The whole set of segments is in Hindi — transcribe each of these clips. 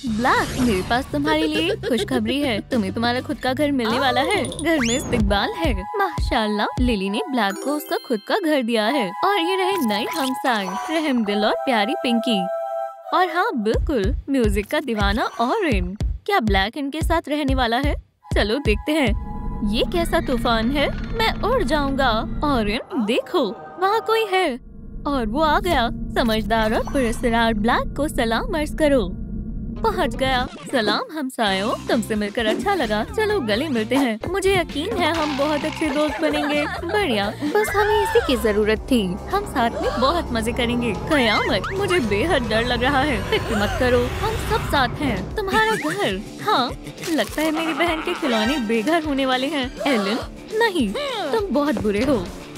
ब्लैक, मेरे पास तुम्हारे लिए खुशखबरी है। तुम्हें तुम्हारा खुद का घर मिलने वाला है। घर में इस्तकबाल है। माशाल्लाह, लिली ने ब्लैक को उसका खुद का घर दिया है। और ये रहे नए हमसाय, रहमदिल और प्यारी पिंकी। और हाँ बिल्कुल, म्यूजिक का दीवाना ऑरेन। क्या ब्लैक इनके साथ रहने वाला है? चलो देखते हैं। ये कैसा तूफान है, मैं उड़ जाऊंगा। ऑरेन देखो, वहाँ कोई है और वो आ गया। समझदार और पुरस्कार ब्लैक को सलाम अर्ज करो। पहुंच गया। सलाम हमसायों, तुमसे मिलकर अच्छा लगा। चलो गले मिलते हैं। मुझे यकीन है हम बहुत अच्छे दोस्त बनेंगे। बढ़िया, बस हमें इसी की जरूरत थी। हम साथ में बहुत मजे करेंगे। कयामत, मुझे बेहद डर लग रहा है। फिक्र मत करो, हम सब साथ हैं। तुम्हारा घर? हाँ, लगता है मेरी बहन के खिलौने बेघर होने वाले हैं। एलन, नहीं, तुम बहुत बुरे हो।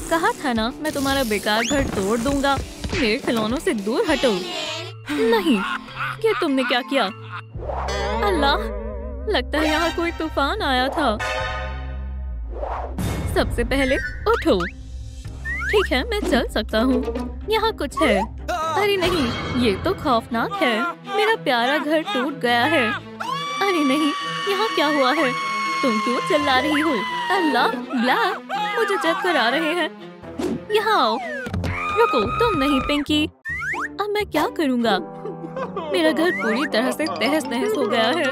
कहा था ना, मैं तुम्हारा बेकार घर तोड़ दूंगा। मेरे खिलौनों से दूर हटो। नहीं, ये तुमने क्या किया? अल्लाह, लगता है यहाँ कोई तूफान आया था। सबसे पहले उठो। ठीक है, मैं चल सकता हूँ। यहाँ कुछ है। अरे नहीं, ये तो खौफनाक है। मेरा प्यारा घर टूट गया है। अरे नहीं, यहाँ क्या हुआ है? तुम क्यों चिल्ला रही हो? अल्लाह, ब्लैक, मुझे चक्कर आ रहे हैं। यहाँ आओ। रुको, तुम नहीं पिंकी। अब मैं क्या करूँगा? मेरा घर पूरी तरह से तहस नहस हो गया है।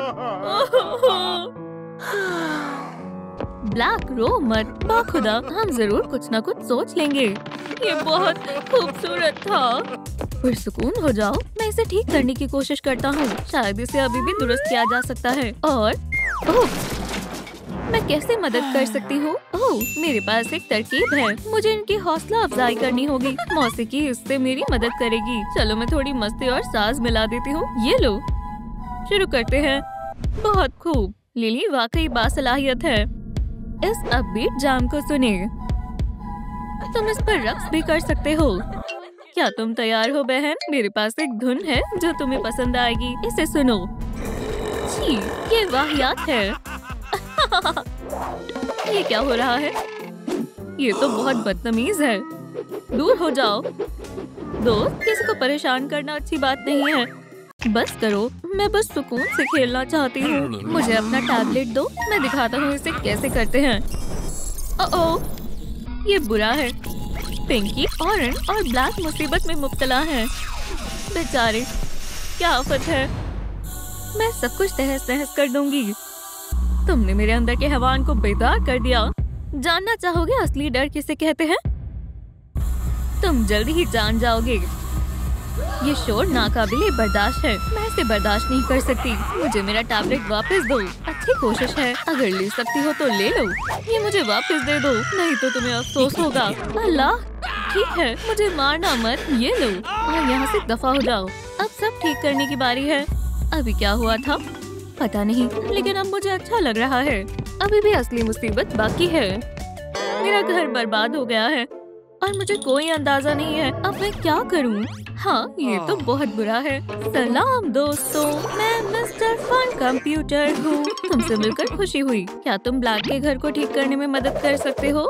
ब्लैक, रो मत। बाखुदा, हम जरूर कुछ न कुछ सोच लेंगे। ये बहुत खूबसूरत था। पुरसुकून हो जाओ, मैं इसे ठीक करने की कोशिश करता हूँ। शायद इसे अभी भी दुरुस्त किया जा सकता है। और मैं कैसे मदद कर सकती हूँ? ओह, मेरे पास एक तरकीब है। मुझे इनकी हौसला अफजाई करनी होगी। मौसीकी इससे मेरी मदद करेगी। चलो मैं थोड़ी मस्ती और साज मिला देती हूँ। ये लो, शुरू करते हैं। बहुत खूब, लिली वाकई बासलाहियत है। इस अपबीट जाम को सुने। तुम इस पर रक्स भी कर सकते हो। क्या तुम तैयार हो बहन? मेरे पास एक धुन है जो तुम्हें पसंद आएगी। इसे सुनो। छी, ये वाहियात है। ये क्या हो रहा है? ये तो बहुत बदतमीज है। दूर हो जाओ। दोस्त, किसी को परेशान करना अच्छी बात नहीं है। बस करो, मैं बस सुकून से खेलना चाहती हूँ। मुझे अपना टैबलेट दो, मैं दिखाता हूँ इसे कैसे करते हैं। ओह, ये बुरा है। पिंकी, ऑरेंज और ब्लैक मुसीबत में मुब्तला हैं। बेचारे, क्या आफत है। मैं सब कुछ तहस नहस कर दूंगी। तुमने मेरे अंदर के हैवान को बेदार कर दिया। जानना चाहोगे असली डर किसे कहते हैं? तुम जल्दी ही जान जाओगे। ये शोर नाकाबिले बर्दाश्त है। मैं इसे बर्दाश्त नहीं कर सकती। मुझे मेरा टैबलेट वापस दो। अच्छी कोशिश है। अगर ले सकती हो तो ले लो। ये मुझे वापस दे दो, नहीं तो तुम्हें अफसोस होगा। अल्लाह, ठीक है, मुझे मारना मत। ये लो और यहाँ से दफा हो जाओ। अब सब ठीक करने की बारी है। अभी क्या हुआ था पता नहीं, लेकिन अब मुझे अच्छा लग रहा है। अभी भी असली मुसीबत बाकी है। मेरा घर बर्बाद हो गया है और मुझे कोई अंदाजा नहीं है अब मैं क्या करूं। हाँ, ये तो बहुत बुरा है। सलाम दोस्तों, मैं मिस्टर फन कंप्यूटर हूँ। तुमसे मिलकर खुशी हुई। क्या तुम ब्लैक के घर को ठीक करने में मदद कर सकते हो?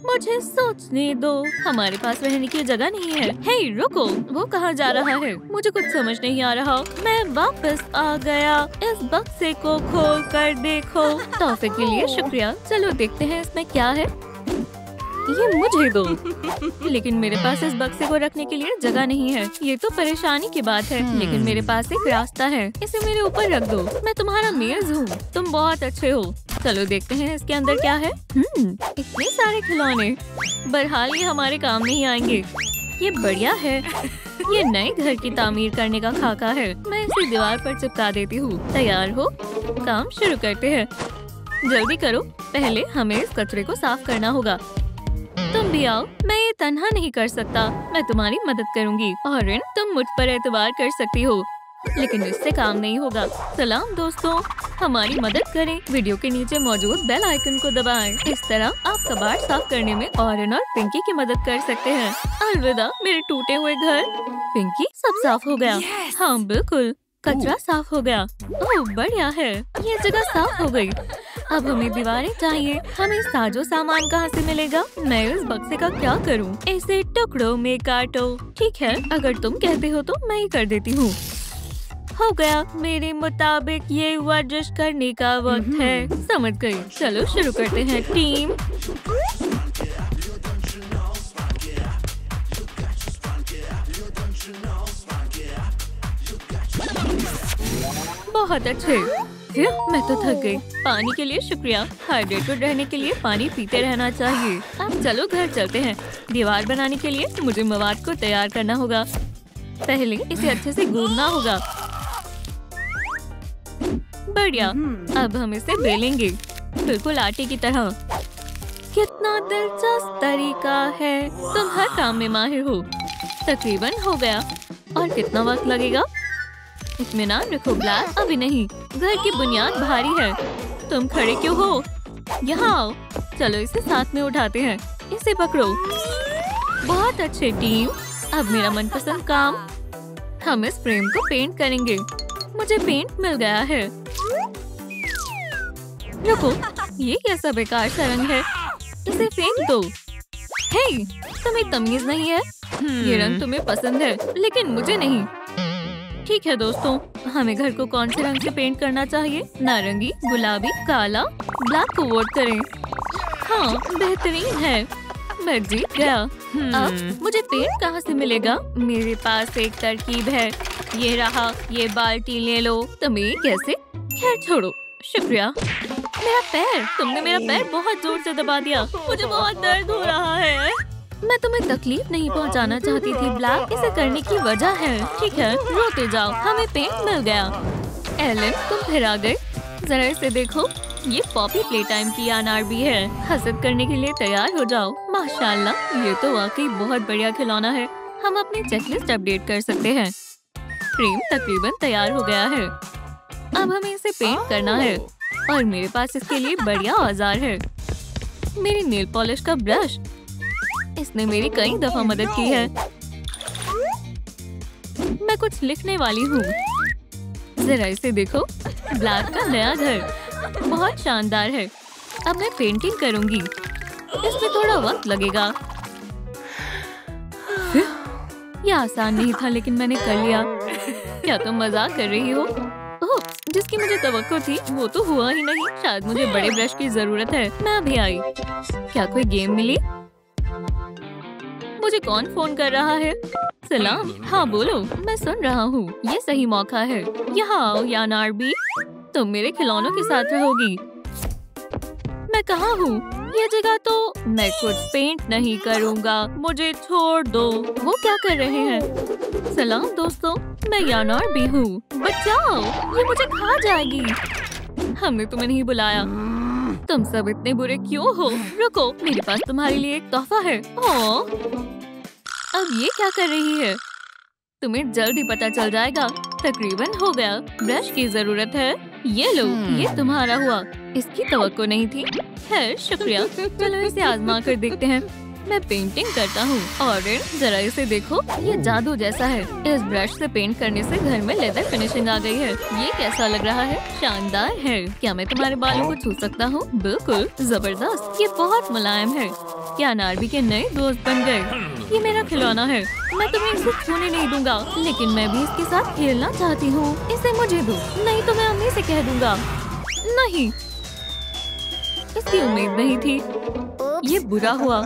मुझे सोचने दो। हमारे पास रहने की जगह नहीं है। हे रुको, वो कहाँ जा रहा है? मुझे कुछ समझ नहीं आ रहा। मैं वापस आ गया। इस बक्से को खोल कर देखो। तोहफे के लिए शुक्रिया। चलो देखते हैं इसमें क्या है। ये मुझे दो। लेकिन मेरे पास इस बक्से को रखने के लिए जगह नहीं है। ये तो परेशानी की बात है, लेकिन मेरे पास एक रास्ता है। इसे मेरे ऊपर रख दो। मैं तुम्हारा मेज़ हूँ। तुम बहुत अच्छे हो। चलो देखते हैं इसके अंदर क्या है। इतने सारे खिलौने। बहरहाल ये हमारे काम नहीं आएंगे। ये बढ़िया है। ये नए घर की तामीर करने का खाका है। मैं इसे दीवार पर चिपका देती हूँ। तैयार हो? काम शुरू करते हैं। जल्दी करो, पहले हमें इस कचरे को साफ करना होगा। तुम भी आओ, मैं ये तन्हा नहीं कर सकता। मैं तुम्हारी मदद करूंगी। ऑरेंज, तुम मुझ पर एतबार कर सकती हो, लेकिन इससे काम नहीं होगा। सलाम दोस्तों, हमारी मदद करें। वीडियो के नीचे मौजूद बेल आइकन को दबाएं। इस तरह आप कबाड़ साफ करने में ऑरेंज और पिंकी की मदद कर सकते हैं। अलविदा मेरे टूटे हुए घर। पिंकी, सब साफ हो गया। हाँ बिल्कुल, कचरा साफ हो गया। ओह बढ़िया है, ये जगह साफ हो गई। अब हमें दीवारें चाहिए। हमें साजो सामान कहाँ से मिलेगा? मैं इस बक्से का क्या करूँ? इसे टुकड़ों में काटो। ठीक है, अगर तुम कहते हो तो मैं ही कर देती हूँ। हो गया। मेरे मुताबिक ये वर्जिश करने का वक्त है। समझ गई। चलो शुरू करते हैं टीम। बहुत अच्छे। मैं तो थक गई। पानी के लिए शुक्रिया। हाइड्रेटेड रहने के लिए पानी पीते रहना चाहिए। अब चलो घर चलते हैं। दीवार बनाने के लिए मुझे मवाद को तैयार करना होगा। पहले इसे अच्छे से गूंदना होगा। बढ़िया। अब हम इसे बेलेंगे, बिल्कुल आटे की तरह। कितना दिलचस्प तरीका है। तुम हर काम में माहिर हो। तकरीबन हो गया। और कितना वक्त लगेगा? इत्मीनान रखो ब्लैक, अभी नहीं। घर की बुनियाद भारी है। तुम खड़े क्यों हो? यहाँ आओ। चलो इसे साथ में उठाते हैं। इसे पकड़ो। बहुत अच्छे टीम। अब मेरा मनपसंद काम। हम इस फ्रेम को पेंट करेंगे। मुझे पेंट मिल गया है। रुको, ये कैसा बेकार सा रंग है। इसे फेंक दो। हे, तुम्हें तमीज नहीं है? ये रंग तुम्हें पसंद है लेकिन मुझे नहीं। ठीक है दोस्तों, हमें घर को कौन से रंग से पेंट करना चाहिए? नारंगी, गुलाबी, काला। ब्लैक को वोट करें। हाँ, बेहतरीन है। मैं जीत गया। अब मुझे पेंट कहाँ से मिलेगा? मेरे पास एक तरकीब है। ये रहा। ये बाल्टी ले लो। तुम्हें कैसे? खैर छोड़ो, शुक्रिया। मेरा पैर। तुमने मेरा पैर बहुत जोर से दबा दिया। मुझे बहुत दर्द हो रहा है। मैं तुम्हें तकलीफ नहीं पहुंचाना चाहती थी ब्लैक। इसे करने की वजह है। ठीक है, रोते जाओ। हमें पेंट मिल गया। एलन, तुम फिर आ गए। जरा इसे देखो। ये पॉपी प्ले टाइम की अनारबी है। हसद करने के लिए तैयार हो जाओ। माशाल्लाह, ये तो वाकई बहुत बढ़िया खिलौना है। हम अपनी चेकलिस्ट अपडेट कर सकते हैं। फ्रेम तकरीबन तैयार हो गया है। अब हमें इसे पेंट करना है और मेरे पास इसके लिए बढ़िया औजार है। मेरी नेल पॉलिश का ब्रश। इसने मेरी कई दफा मदद की है। मैं कुछ लिखने वाली हूँ। जरा इसे देखो। ब्लैक का नया घर बहुत शानदार है। अब मैं पेंटिंग करूंगी। इसमें थोड़ा वक्त लगेगा। यह आसान नहीं था लेकिन मैंने कर लिया। क्या तुम मजाक कर रही हो? ओह, जिसकी मुझे तवक्को थी वो तो हुआ ही नहीं। शायद मुझे बड़े ब्रश की जरूरत है। मैं अभी आई। क्या कोई गेम मिली? मुझे कौन फोन कर रहा है? सलाम। हाँ बोलो, मैं सुन रहा हूँ। ये सही मौका है। यहाँ आओ यानारबी। तुम मेरे खिलौनों के साथ रहोगी। मैं कहाँ हूँ? ये जगह तो। मैं कुछ पेंट नहीं करूँगा। मुझे छोड़ दो। वो क्या कर रहे हैं? सलाम दोस्तों, मैं यानारबी हूँ। बचाओ, ये मुझे खा जाएगी। हमने तुम्हें नहीं बुलाया। तुम सब इतने बुरे क्यों हो? रुको, मेरे पास तुम्हारे लिए एक तोहफा है। ओह, अब ये क्या कर रही है? तुम्हें जल्द ही पता चल जाएगा। तकरीबन हो गया। ब्रश की जरूरत है। ये लो, ये तुम्हारा हुआ। इसकी तवक्को नहीं थी। खैर शुक्रिया। चलो इसे आजमा कर देखते हैं। मैं पेंटिंग करता हूँ। और जरा इसे देखो। ये जादू जैसा है। इस ब्रश से पेंट करने से घर में लेदर फिनिशिंग आ गई है। ये कैसा लग रहा है? शानदार है। क्या मैं तुम्हारे बालों को छू सकता हूँ? बिल्कुल, जबरदस्त। ये बहुत मुलायम है। क्या नारबी के नए दोस्त बन गए? ये मेरा खिलौना है। मैं तुम्हें इसे छूने नहीं दूंगा, लेकिन मैं भी इसके साथ खेलना चाहती हूँ। इसे मुझे दो, नहीं तो मैं अम्मी से कह दूंगा। नहीं, इसकी उम्मीद नहीं थी। ये बुरा हुआ।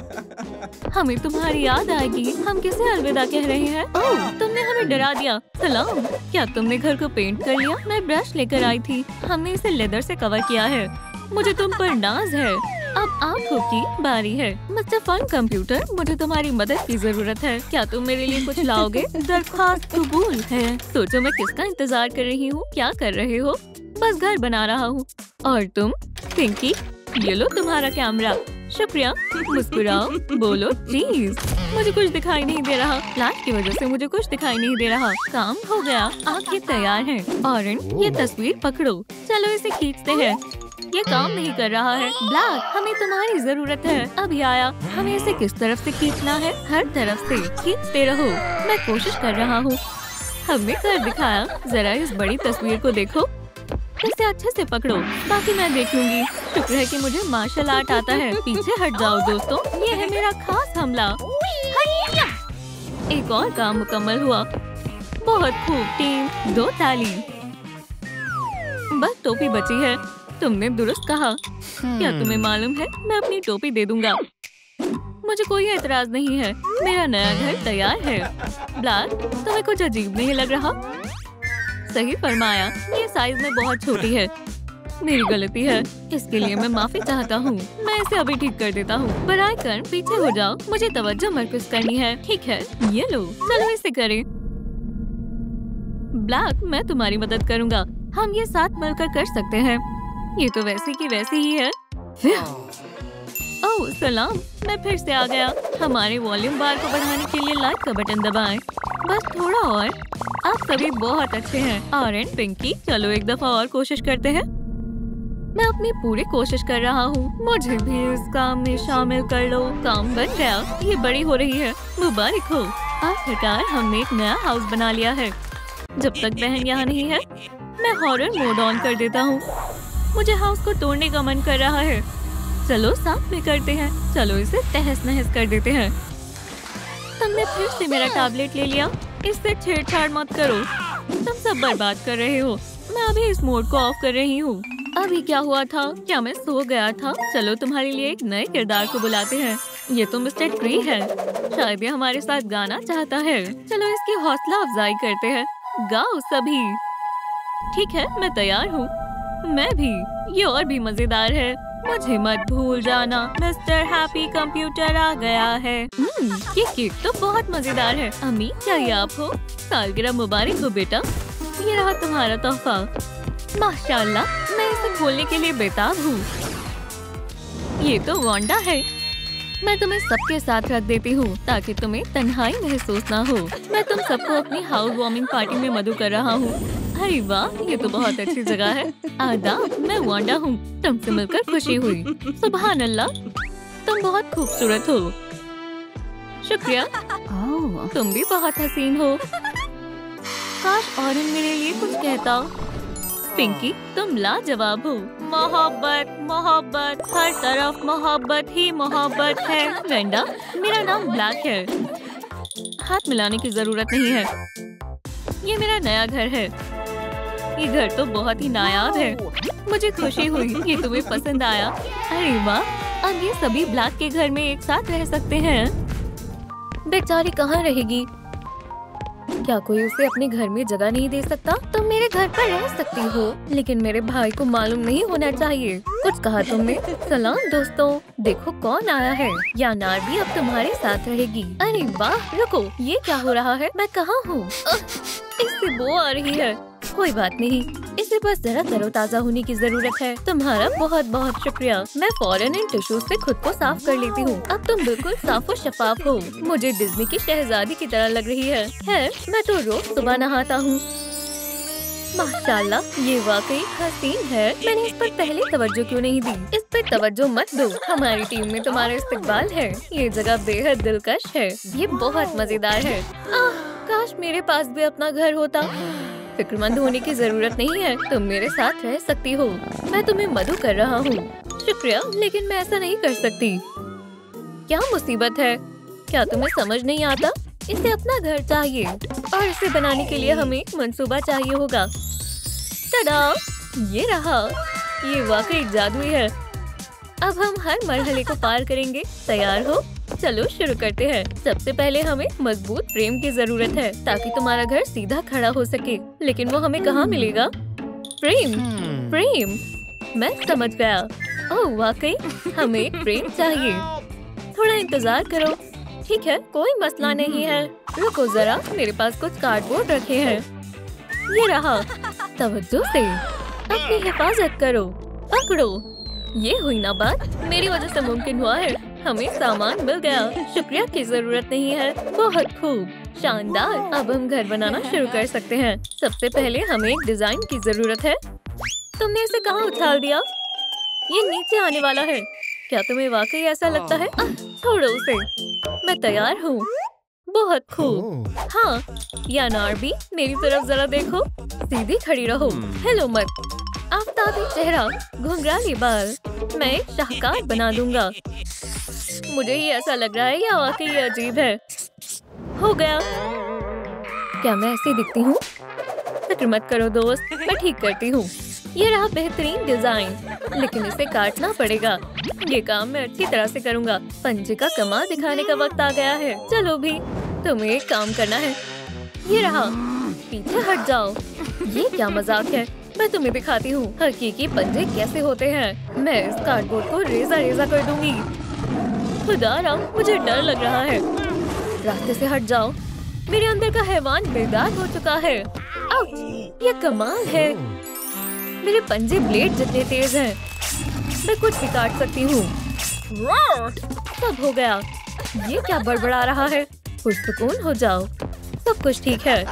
हमें तुम्हारी याद आएगी। हम किसे अलविदा कह रहे हैं? ओह, तुमने हमें डरा दिया। सलाम। क्या तुमने घर को पेंट कर लिया? मैं ब्रश लेकर आई थी। हमने इसे लेदर से कवर किया है। मुझे तुम पर नाज है। अब आंखों की बारी है। मिस्टर फन कंप्यूटर, मुझे तुम्हारी मदद की जरूरत है। क्या तुम मेरे लिए कुछ लाओगे? दरख्वास्त कबूल है। सोचो मैं किसका इंतजार कर रही हूँ। क्या कर रहे हो? बस घर बना रहा हूँ। और तुम? पिंकी, ये लो तुम्हारा कैमरा। शुक्रिया। मुस्कुराओ, बोलो प्लीज। मुझे कुछ दिखाई नहीं दे रहा। लाइट की वजह से मुझे कुछ दिखाई नहीं दे रहा। काम हो गया। आंखें तैयार हैं। और ये तस्वीर पकड़ो। चलो इसे खींचते हैं। ये काम नहीं कर रहा है। ब्लैक, हमें तुम्हारी जरूरत है। अभी आया। हमें इसे किस तरफ से खींचना है? हर तरफ से खींचते रहो। मैं कोशिश कर रहा हूँ। हमने कर दिखाया। जरा इस बड़ी तस्वीर को देखो। इसे अच्छे से पकड़ो, बाकी मैं देख लूंगी। शुक्र है कि मुझे मार्शल आर्ट आता है। पीछे हट जाओ दोस्तों। ये है मेरा खास हमला। एक और काम मुकम्मल हुआ। बहुत खूब टीम, 2 ताली। बस टोपी बची है। तुमने दुरुस्त कहा। क्या तुम्हें मालूम है, मैं अपनी टोपी दे दूंगा। मुझे कोई एतराज नहीं है। मेरा नया घर तैयार है। ब्लैक, तुम्हें कुछ अजीब नहीं लग रहा? सही फरमाया, ये साइज में बहुत छोटी है। मेरी गलती है, इसके लिए मैं माफी चाहता हूँ। मैं इसे अभी ठीक कर देता हूँ। बराए कर पीछे हो जाओ, मुझे तवज्जो मरकज करनी है। ठीक है, ये लो, चलो इसे करें। ब्लैक, मैं तुम्हारी मदद करूँगा। हम ये साथ मिलकर कर सकते हैं। ये तो वैसी की वैसी ही है। ओह सलाम, मैं फिर से आ गया। हमारे वॉल्यूम बार को बढ़ाने के लिए लाइक का बटन दबाएं। बस थोड़ा और। आप सभी बहुत अच्छे हैं। ऑरेंज, पिंकी, चलो एक दफा और कोशिश करते हैं। मैं अपनी पूरी कोशिश कर रहा हूँ। मुझे भी इस काम में शामिल कर लो। काम बन गया। ये बड़ी हो रही है। मुबारक हो। आखिरकार हमने एक नया हाउस बना लिया है। जब तक बहन यहाँ नहीं है, मैं हॉरर मोड ऑन कर देता हूँ। मुझे हाउस को तोड़ने का मन कर रहा है। चलो साथ में करते हैं। चलो इसे तहस नहस कर देते हैं। तुमने फिर से मेरा टैबलेट ले लिया। इससे छेड़छाड़ मत करो। तुम सब बर्बाद कर रहे हो। मैं अभी इस मोड को ऑफ कर रही हूँ। अभी क्या हुआ था? क्या मैं सो गया था? चलो तुम्हारे लिए एक नए किरदार को बुलाते हैं। ये तो मिस्टर ट्री है। शायद ये हमारे साथ गाना चाहता है। चलो इसकी हौसला अफजाई करते हैं। गाओ सभी। ठीक है, मैं तैयार हूँ। मैं भी। ये और भी मजेदार है। मुझे मत भूल जाना, मिस्टर हैप्पी कंप्यूटर आ गया है। ये केक तो बहुत मजेदार है। अम्मी, क्या ये आप हो? सालगिरह मुबारक हो बेटा। ये रहा तुम्हारा तोहफा। माशाल्लाह, मैं इसे खोलने के लिए बेताब हूँ। ये तो वांडा है। मैं तुम्हें सबके साथ रख देती हूँ ताकि तुम्हें तन्हाई महसूस ना हो। मैं तुम सबको अपनी हाउस वार्मिंग पार्टी में मदद कर रहा हूँ। अरे वाह, ये तो बहुत अच्छी जगह है। आदाब, मैं वांडा हूँ। तुमसे मिलकर खुशी हुई। सुभान अल्लाह, तुम बहुत खूबसूरत हो। शुक्रिया। तुम भी बहुत हसीन हो। काश ऑरेंज मेरे लिए कुछ कहता। पिंकी, तुम लाजवाब हो। मोहब्बत मोहब्बत, हर तरफ मोहब्बत ही मोहब्बत है। वेंडा, मेरा नाम ब्लैक है। हाथ मिलाने की जरूरत नहीं है। ये मेरा नया घर है। ये घर तो बहुत ही नायाब है। मुझे खुशी हुई ये तुम्हें पसंद आया। अरे वाह, अब ये सभी ब्लैक के घर में एक साथ रह सकते हैं। बेचारी कहाँ रहेगी? क्या कोई उसे अपने घर में जगह नहीं दे सकता? तुम मेरे घर पर रह सकती हो, लेकिन मेरे भाई को मालूम नहीं होना चाहिए। कुछ कहा तुमने? सलाम दोस्तों, देखो कौन आया है। यानार भी अब तुम्हारे साथ रहेगी। अरे वाह, रुको, ये क्या हो रहा है? मैं कहाँ हूँ? इससे बो आ रही है। कोई बात नहीं, इसे बस जरा तरोताजा होने की जरूरत है। तुम्हारा बहुत बहुत शुक्रिया। मैं फौरन इन टिश्यू से खुद को साफ कर लेती हूँ। अब तुम बिल्कुल साफ और शफाफ हो। मुझे डिज्नी की शहजादी की तरह लग रही है। मैं तो रोज सुबह नहाता हूँ। माशाल्लाह, ये वाकई हसीन है। मैंने इस पर पहले तवज्जो क्यों नहीं दी? इस पर तवज्जो मत दो। हमारी टीम में तुम्हारा इस्तकबाल है। ये जगह बेहद दिलकश है। ये बहुत मजेदार है। काश मेरे पास भी अपना घर होता। फिक्रमंद होने की जरूरत नहीं है। तुम मेरे साथ रह सकती हो। मैं तुम्हें मदद कर रहा हूँ। शुक्रिया, लेकिन मैं ऐसा नहीं कर सकती। क्या मुसीबत है? क्या तुम्हें समझ नहीं आता? इसे अपना घर चाहिए और इसे बनाने के लिए हमें मंसूबा चाहिए होगा। टडा, ये रहा। ये वाकई जादुई है। अब हम हर मरहले को पार करेंगे। तैयार हो? चलो शुरू करते हैं। सबसे पहले हमें मजबूत फ्रेम की जरूरत है ताकि तुम्हारा घर सीधा खड़ा हो सके। लेकिन वो हमें कहाँ मिलेगा? Frame, frame. मैं समझ गया। ओह वाकई, हमें एक फ्रेम चाहिए। थोड़ा इंतजार करो। ठीक है, कोई मसला नहीं है। रुको जरा, मेरे पास कुछ कार्डबोर्ड रखे हैं। ये रहा। तवज्जो से, अपनी हिफाजत करो। पकड़ो। ये हुई ना बात, मेरी वजह से मुमकिन हुआ है। हमें सामान मिल गया। शुक्रिया की जरूरत नहीं है। बहुत खूब, शानदार। अब हम घर बनाना शुरू कर सकते हैं। सबसे पहले हमें एक डिजाइन की जरूरत है। तुमने इसे कहाँ उछाल दिया? ये नीचे आने वाला है। क्या तुम्हें वाकई ऐसा लगता है? छोड़ो उसे। मैं तैयार हूँ। बहुत खूब। हाँ, यानार भी, मेरी तरफ जरा देखो। सीधी खड़ी रहो। हेलो मत। आफताबी चेहरा, घुंघराले बाल। मैं एक शाहकार बना दूंगा। मुझे ही ऐसा लग रहा है या वाकई ये अजीब है? हो गया। क्या मैं ऐसी दिखती हूँ? फिक्र मत करो दोस्त, मैं ठीक करती हूँ। ये रहा बेहतरीन डिजाइन, लेकिन इसे काटना पड़ेगा। ये काम मैं अच्छी तरह से करूँगा। पंजे का कमाल दिखाने का वक्त आ गया है। चलो भी, तुम्हें एक काम करना है। ये रहा, पीछे हट जाओ। ये क्या मजाक है? मैं तुम्हें दिखाती हूँ हकीकी पंजे कैसे होते हैं। मैं इस कार्डबोर्ड को रेजा रेजा कर दूंगी। खुदा राम, मुझे डर लग रहा है। रास्ते से हट जाओ। मेरे अंदर का हैवान बेदार हो चुका है। आउच! ये कमाल है। मेरे पंजे ब्लेड जितने तेज हैं। मैं कुछ भी काट सकती हूँ। सब हो गया। ये क्या बड़बड़ा रहा है? पुरसुकून हो जाओ, सब कुछ ठीक है।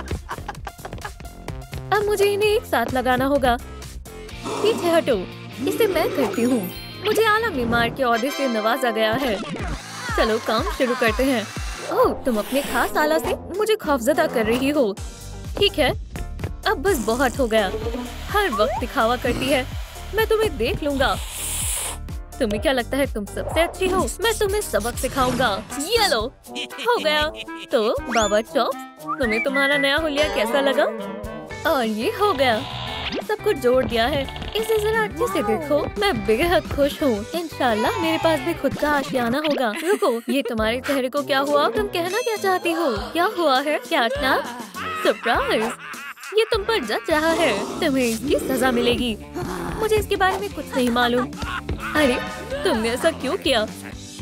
अब मुझे इन्हें एक साथ लगाना होगा। पीछे हटो, इसे मैं करती हूँ। मुझे आला बीमार के ओहदे से नवाजा गया है। चलो काम शुरू करते हैं। ओह, तुम अपने खास आला से मुझे खौफजदा कर रही हो। ठीक है, अब बस बहुत हो गया। हर वक्त दिखावा करती है। मैं तुम्हें देख लूंगा। तुम्हें क्या लगता है तुम सबसे अच्छी हो? मैं तुम्हें सबक सिखाऊंगा। ये लो, हो गया। तो बाबा चौक, तुम्हें तुम्हारा नया हुलिया कैसा लगा? और ये हो गया। सब कुछ जोड़ दिया है। इसे जरा अच्छे से देखो। मैं बेहद खुश हूँ। इंशाल्लाह मेरे पास भी खुद का आशियाना होगा। रुको, ये तुम्हारे चेहरे को क्या हुआ? तुम कहना क्या चाहती हो? क्या हुआ है? क्या सरप्राइज! ये तुम पर जच रहा है। तुम्हें इसकी सजा मिलेगी। मुझे इसके बारे में कुछ नहीं मालूम। अरे, तुमने ऐसा क्यों किया?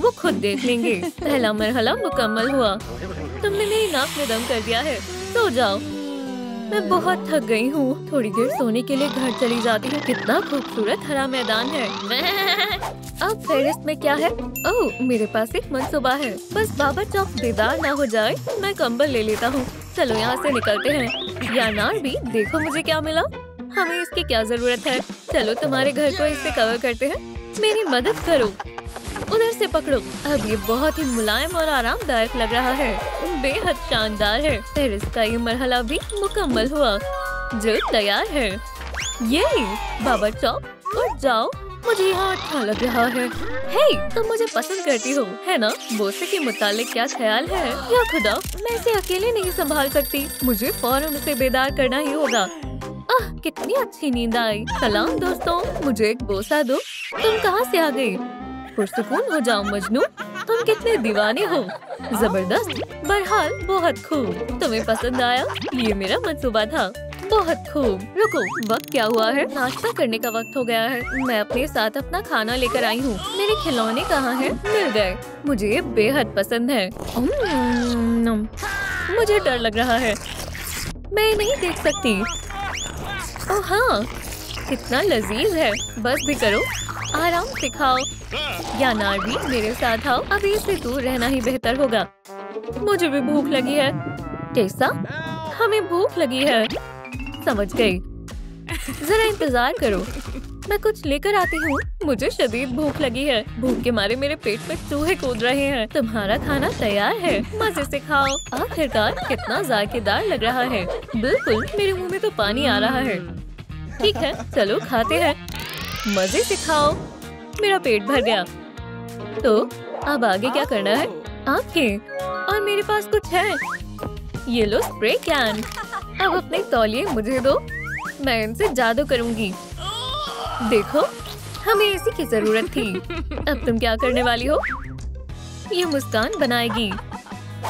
वो खुद देख लेंगे। पहला मरहला मुकम्मल हुआ। तुमने मेरी नाक में दम कर दिया है। सो जाओ। मैं बहुत थक गई हूँ। थोड़ी देर सोने के लिए घर चली जाती हूँ। कितना खूबसूरत हरा मैदान है। अब फेरिस्त में क्या है? ओह, मेरे पास एक मंसूबा है। बस बाबा चौक बेदार ना हो जाए, मैं कंबल ले लेता हूँ। चलो यहाँ से निकलते हैं। यानार भी, देखो मुझे क्या मिला। हमें इसकी क्या जरूरत है? चलो तुम्हारे घर को इससे कवर करते हैं। मेरी मदद करो। उधर से पकड़ो। अब ये बहुत ही मुलायम और आरामदायक लग रहा है। बेहद शानदार है। फिर इसका ये मरहला भी मुकम्मल हुआ, जो तैयार है। ये बाबा चौक, उठ जाओ। मुझे यहाँ अच्छा लग रहा है। हे, तुम मुझे पसंद करती हो, है ना? बोसे के मुतालिक क्या ख्याल है? या खुदा, मैं इसे अकेले नहीं संभाल सकती। मुझे फौरन उसे बेदार करना ही होगा। आह, कितनी अच्छी नींद आई। सलाम दोस्तों, मुझे एक बोसा दो। तुम कहाँ से आ गई? पुरसुकून हो जाओ मजनू। तुम कितने दीवाने हो। जबरदस्त। बहरहाल बहुत खूब। तुम्हें पसंद आया? ये मेरा मंसूबा था। बहुत खूब। रुको, वक्त क्या हुआ है? नाश्ता करने का वक्त हो गया है। मैं अपने साथ अपना खाना लेकर आई हूँ। मेरे खिलौने कहाँ हैं? मिल गए। मुझे ये बेहद पसंद है। मुझे डर लग रहा है। मैं नहीं देख सकती। ओह हाँ, कितना लजीज है। बस भी करो, आराम से खाओ। या नारवी, मेरे साथ आओ। अभी इससे दूर रहना ही बेहतर होगा। मुझे भी भूख लगी है। कैसा? हमें भूख लगी है। समझ गई। जरा इंतजार करो, मैं कुछ लेकर आती हूँ। मुझे शदीद भूख लगी है। भूख के मारे मेरे पेट में चूहे कूद रहे हैं। तुम्हारा खाना तैयार है, मजे से खाओ। आखिरकार कितना जायकेदार लग रहा है। बिल्कुल, मेरे मुंह में तो पानी आ रहा है। ठीक है, चलो खाते हैं। मजे से खाओ। मेरा पेट भर गया। तो अब आगे क्या करना है? आंखें, और मेरे पास कुछ है। ये लो स्प्रे कैन। अब अपने तौलिए मुझे दो, मैं इनसे जादू करूंगी। देखो, हमें इसी की जरूरत थी। अब तुम क्या करने वाली हो? ये मुस्कान बनाएगी।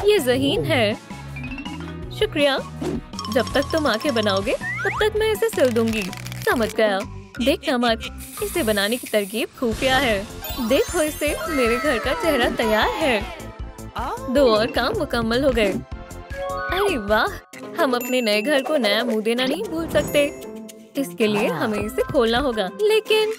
ये ज़हीन है। शुक्रिया। जब तक तुम आंखें बनाओगे, तब तक मैं इसे सिल दूंगी। समझ गया। देखना मत, इसे बनाने की तरकीब खुफिया है। देखो इसे, मेरे घर का चेहरा तैयार है। 2 और काम मुकम्मल हो गए। अरे वाह, हम अपने नए घर को नया मुंह देना नहीं भूल सकते। इसके लिए हमें इसे खोलना होगा। लेकिन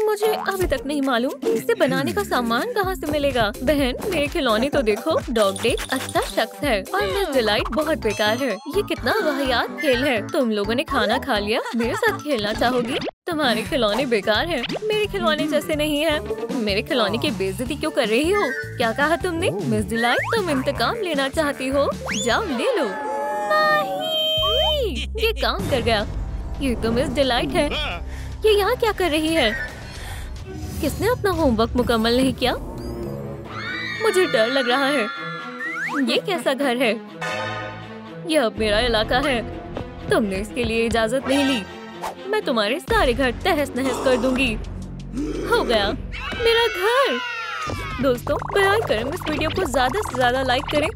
मुझे अभी तक नहीं मालूम इसे बनाने का सामान कहाँ से मिलेगा। बहन, मेरे खिलौने तो देखो। डॉग डे अच्छा शख्स है और मिस डिलाइट बहुत बेकार है। ये कितना वाहियात खेल है। तुम लोगों ने खाना खा लिया, मेरे साथ खेलना चाहोगी? तुम्हारे खिलौने बेकार हैं। मेरे खिलौने जैसे नहीं है। मेरे खिलौने की बेइज्जती क्यों कर रही हो? क्या कहा तुमने? मिस डिलाइट, तुम इंतकाम लेना चाहती हो? जाओ ले लो। नहीं, ये काम कर गया। ये तो मिस डिलाइट है। ये यहाँ क्या कर रही है? किसने अपना होमवर्क मुकम्मल नहीं किया? मुझे डर लग रहा है। ये कैसा घर है? यह अब मेरा इलाका है। तुमने इसके लिए इजाजत नहीं ली। मैं मैं तुम्हारे सारे घर तहस नहस कर दूंगी। हो गया मेरा घर। दोस्तों बराबर करें इस वीडियो को ज्यादा से ज्यादा लाइक करें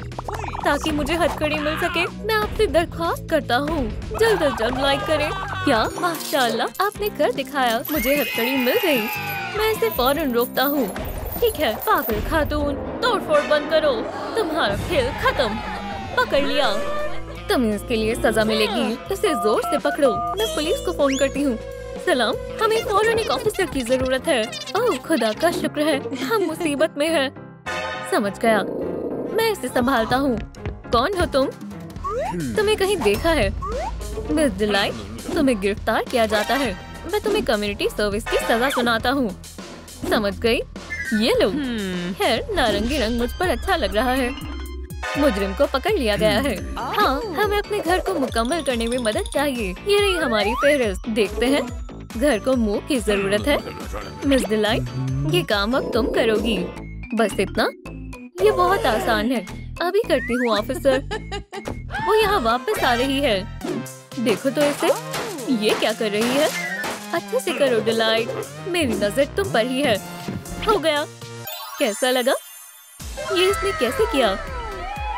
ताकि मुझे हथकड़ी मिल सके। मैं आपसे दरख्वास्त करता हूँ जल्द से जल्द लाइक करें। क्या माशाल्लाह आपने कर दिखाया, मुझे हथकड़ी मिल गई। मैं इसे फौरन रोकता हूँ। ठीक है पागल खातून, तोड़फोड़ बंद करो, तुम्हारा खेल खत्म। पकड़ लिया, तुम्हें इसके लिए सजा मिलेगी। इसे जोर से पकड़ो। मैं पुलिस को फोन करती हूँ। सलाम, हमें फौरन एक ऑफिसर की जरूरत है। ओह खुदा का शुक्र है, हम मुसीबत में हैं। समझ गया, मैं इसे संभालता हूँ। कौन हो तुम? तुम्हें कहीं देखा है? मिस डिलाइट, तुम्हें गिरफ्तार किया जाता है। मैं तुम्हें कम्युनिटी सर्विस की सजा सुनाता हूँ। समझ गई? ये लो। खैर नारंगी रंग मुझ पर अच्छा लग रहा है। मुजरिम को पकड़ लिया गया है। हाँ, हमें अपने घर को मुकम्मल करने में मदद चाहिए। ये रही हमारी फेहरिस्त। देखते हैं, घर को मुंह की जरूरत है। मिस डिलाइट, ये काम अब तुम करोगी। बस इतना? ये बहुत आसान है। अभी करती हूँ ऑफिसर। वो यहाँ वापस आ रही है। देखो तो इसे, ये क्या कर रही है? अच्छे से करो डिलाइट, मेरी नजर तुम पर ही है। हो गया। कैसा लगा? ये इसने कैसे किया?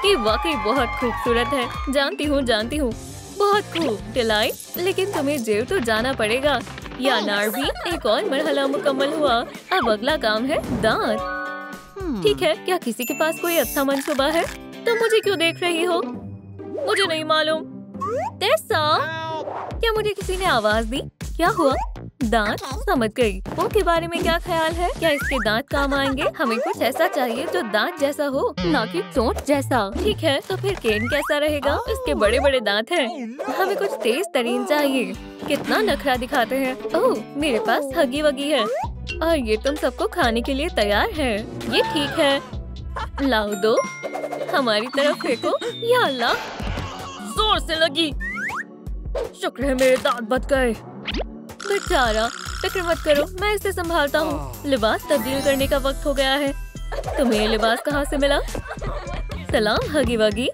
ये वाकई बहुत खूबसूरत है। जानती हूँ बहुत खूब डिलाइट, लेकिन तुम्हें जेल तो जाना पड़ेगा। या नारवी, एक और मरहला मुकम्मल हुआ। अब अगला काम है दांत। ठीक है, क्या किसी के पास कोई अच्छा मंसूबा है? तुम मुझे क्यों देख रही हो? मुझे नहीं मालूम। टेसा, क्या मुझे किसी ने आवाज दी? क्या हुआ? दांत? समझ गई। वो के बारे में क्या ख्याल है? क्या इसके दांत काम आएंगे? हमें कुछ ऐसा चाहिए जो दांत जैसा हो, ना कि चोंच जैसा। ठीक है, तो फिर केन कैसा रहेगा? इसके बड़े बड़े दांत हैं। हमें कुछ तेज तरीन चाहिए। कितना नखरा दिखाते हैं। ओह, मेरे पास हगी वगी है और ये तुम सबको खाने के लिए तैयार है। ये ठीक है, लाओ दो, हमारी तरफ फेंको। या अल्लाह, जोर से लगी। शुक्र है मेरे दांत बच गए। बेचारा, फिक्र मत करो, मैं इसे संभालता हूँ। लिबास तब्दील करने का वक्त हो गया है। तुम्हें ये लिबास कहाँ से मिला? सलाम हगी वगी,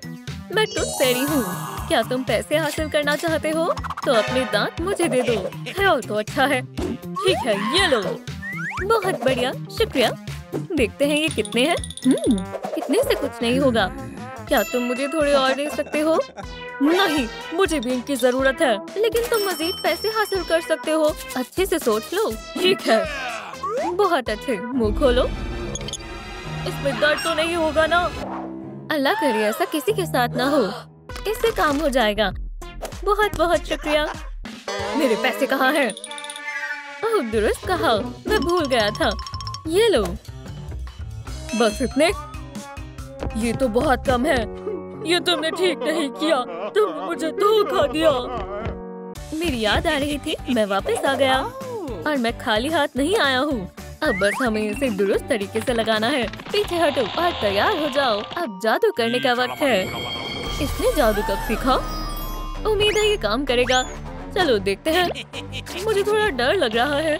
मैं टूथ फेरी हूँ। क्या तुम पैसे हासिल करना चाहते हो? तो अपने दांत मुझे दे दो। ख्याल तो अच्छा है। ठीक है, ये लो। बहुत बढ़िया, शुक्रिया। देखते हैं ये कितने हैं। इतने से कुछ नहीं होगा। क्या तुम मुझे थोड़े और दे सकते हो? नहीं, मुझे भी इनकी जरूरत है। लेकिन तुम मजीद पैसे हासिल कर सकते हो। अच्छे से सोच लो। ठीक है, बहुत अच्छे। मुंह खोलो। इसमें दर्द तो नहीं होगा ना? अल्लाह करे ऐसा किसी के साथ ना हो। इससे काम हो जाएगा। बहुत बहुत शुक्रिया। मेरे पैसे कहाँ हैं? ओह, दुरुस्त कहा, मैं भूल गया था। ये लो। बस इतने? ये तो बहुत कम है। ये तुमने ठीक नहीं किया, तुमने मुझे धोखा दिया। मेरी याद आ रही थी, मैं वापस आ गया और मैं खाली हाथ नहीं आया हूँ। अब बस हमें इसे दुरुस्त तरीके से लगाना है। पीछे हटो और तैयार हो जाओ। अब जादू करने का वक्त है। इसने जादू कब सीखा? उम्मीद है ये काम करेगा। चलो देखते हैं। मुझे थोड़ा डर लग रहा है।